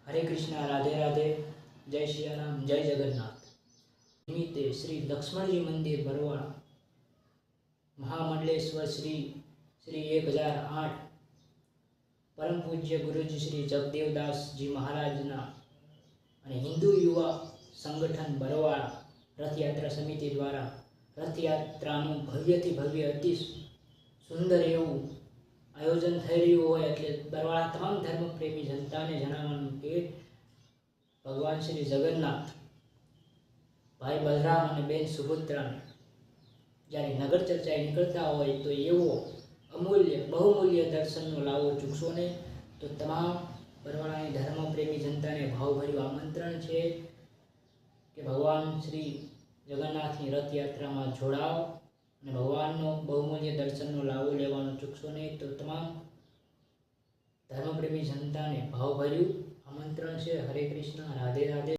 हरे कृष्णा, राधे राधे, जय सियाराम, जय जगन्नाथ। निमित्ते श्री लक्ष्मण जी मंदिर बरवाड़ा महामंडलेश्वर श्री श्री 1008 परम पूज्य गुरुजी श्री जगदेवदास जी महाराजना અને હિન્દુ યુવા સંગઠન બરવાળા રથયાત્રા સમિતિ દ્વારા રથયાત્રાનું ભવ્યથી ભવ્ય અતિ સુંદર એવું આયોજન થઈ રહ્યું હોય એટલે બરવાળા તમામ ધર્મપ્રેમી જનતાને જણાવવાનું કે ભગવાન શ્રી જગન્નાથ ભાઈ બલરામ અને બેન સુભદ્રાને જ્યારે નગર ચર્ચાએ નીકળતા હોય તો એવો અમૂલ્ય બહુમૂલ્ય દર્શનનો લાવો ચૂકશો નહીં। તો તમામ બરવાળાની ધર્મપ્રેમી જનતાને ભાવભર્યું આમંત્રણ છે કે ભગવાન શ્રી જગન્નાથની રથયાત્રામાં જોડાઓ અને ભગવાનનો બહુમૂલ્ય દર્શનનો લાવો લેવાનો ચૂકશો નહીં। તો તમામ ધર્મપ્રેમી જનતાને ભાવભર્યું આમંત્રણ છે। હરે કૃષ્ણ, રાધે રાધે।